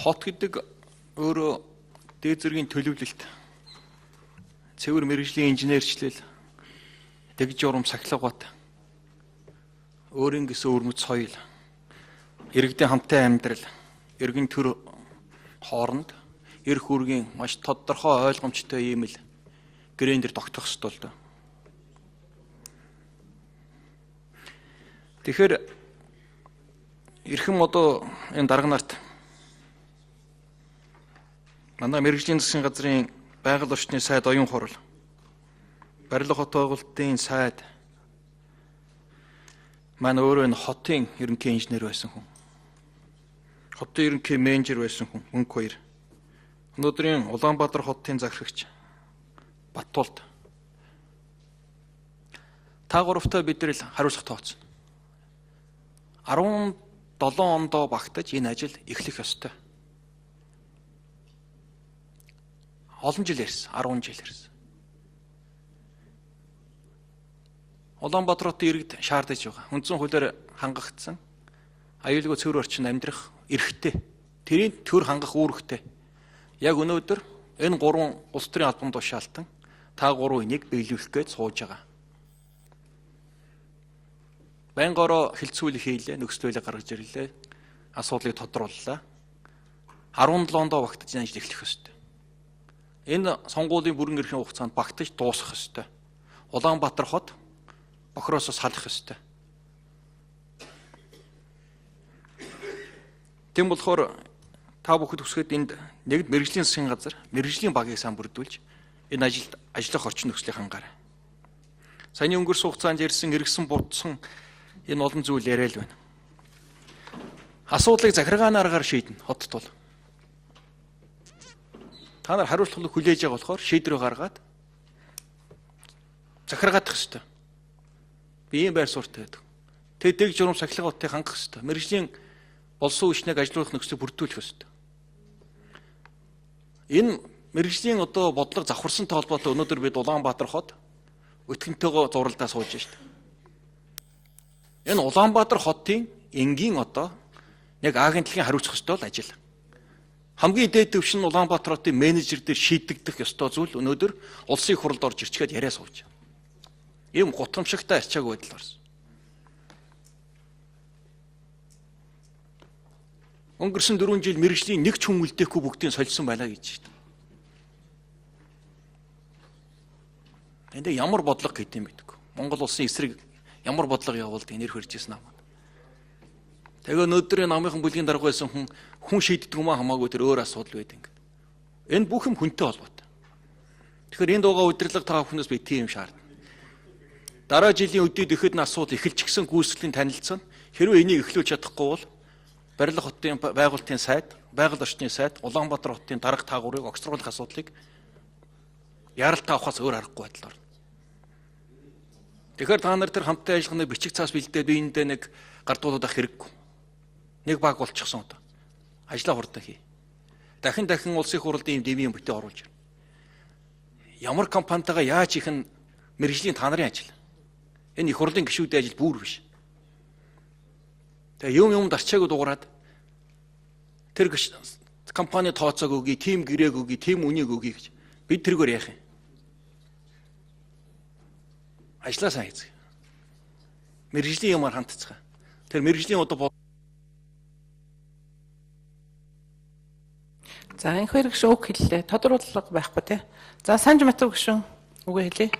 хот гэдэг өөрөө дээд зэргийн төлөвлөлт, цэвэр мэргэжлийн инженерчлэл, дэг журам сахилгават, өөрийн гэсэн өрмөц соёл, иргэдийн хамтын амьдрал, иргэн төр хооронд эрх үүргийн маш тодорхой ойлгомжтой ийм л гэрэн дээр тогтох ёстой л доо. Тэгэхээр эрхэм одоо энэ дарга нарт манай мэргэжлийн засгийн газрын байгаль орчны сайд оюун хурал, барилга хот байгуулалтын сайд маань өөрөө энэ хотын ерөнхий инженер байсан хүн. Хотын ерөнхий менежер байсан хүн мөнх хоёр. Өнөөдрийн Улаанбаатар хотын захирагч Баттуулд. Та гуравтай бид нар хариуцлага тооцсон. 17 ондоо багтаж энэ ажил эхлэх ёстой. Олон жил ярьсан, 10 жил ярьсан. Улаанбаатар хотын иргэд шаардаж байгаа. Үндсэн хуулиар хангагдсан аюулгүй цэвэр орчин амьдрах эрхтэй. Тэрийн төр хангах үүрэгтэй. Яг өнөөдөр энэ гурван улс төрийн албан тушаалтан та гурван энийг биелүүлэх гэж сууж байгаа. Байнгаараа хилцүүлэг хийлээ, нөхцөлийг гаргаж ирлээ, асуудлыг тодрууллаа. 17 ондоо багтаж ажил эхлэх ёстой. Энэ сонгуулийн бүрэн эрхийн хугацаанд багтаж дуусах ёстой. Улаанбаатар хот бохроосоо салах ёстой. Тэм болохоор та бүхэд хүсгээд энд нэгд мэргэжлийн засгийн газар, мэргэжлийн багийг сан бүрдүүлж энэ ажилд ажиллах орчин нөхцөлийг хангаарай. Саяны өнгөрсөн хугацаанд ярьсан эргэсэн будсан энэ олон зүйл яриа л байна. Асуудлыг захиргааны аргаар шийднэ хотод бол. Та нар хариуцлагыг хүлээж байгаа болохоор шийдвэр гаргаад захиргаадах ёстой. Би ийм байр суурьтай байдаг. Дэг журам сахилгавтыг хангах ёстой. Мэргэжлийн болсон үеийг ажилуулах нөхцөлийг бүрдүүлэх ёстой. Энэ мэргэжлийн одоо бодлого завхарсантай холбоотой өнөөдөр бид Улаанбаатар хот өтгөнтэйгөө зуралдаа сууж байна шүү дээ. Энэ Улаанбаатар хотын энгийн одоо яг агентлагийн хариуцах ёстой л ажил. Хамгийн дээд түвшин нь Улаанбаатар хотын менежер дээр шийдэгдэх ёстой зүйл өнөөдөр улсын хурлд орж ирчгээд яриа сууж байна. Ийм гутамшигтай арчаагүй байдал орсон. Өнгөрсөн 4 жил мэргэжлийн нэг ч хүн үлдээхгүй бүгдийг сольсон байлаа гэж байна. Энд ямар бодлого гэдэг юм бэ? Монгол улсын эсрэг ямар бодлого явуулдаг нэр хөржсэн намаа. Тэгээ өнөөдрийн намынхан бүлгийн дарга байсан хүн шийддэг юм хамаагүй тэр өөр асуудал байдаг ингээд. Энэ бүх юм хүнтэй холбоотой. Тэгэхээр энэ дууга удирдлага та бүхнээс би тийм шаардна. Дараа жилийн үдээд ихэд нь асуудал эхэлж гисэн гүйцэтгэлийн танилцсан. Хэрвээ энийг эхлүүлж чадахгүй бол барилга хотын байгуулалтын сайд, байгаль орчны сайд, Улаанбаатар хотын дарга таагуурыг огцруулах асуудлыг яралт авахаас өөр аргагүй байдлаар. Тэгэхээр та нар тэр хамтын ажиллагааны бичиг цаас бэлдээд биендээ нэг гардуулаад авах хэрэггүй. Нэг баг болчихсон одоо. Ажлаа хурдан хий. Дахин улсын хурлын дэвийн бүтээ оруулж байна. Ямар компанитайгаа яаж их нь мэргэжлийн та нарын ажил. Энэ их хурлын гишүүдийн ажил бүр биш. Тэгээ юм дарчаагүй дуурайад тэр компани тооцоог өгье, тим гэрээг өгье, тим үнийг өгье гэж бид тэргээр яах юм? Ажлаа сайн хийцгээе. Мэргэжлийн юмар хандцгаа. Тэр мэргэжлийн одоо за энэ хоёр гишүүн үг хэллээ. Тодруулалга байхгүй тий. За Санж Матур гишүүн үгээ хэлье.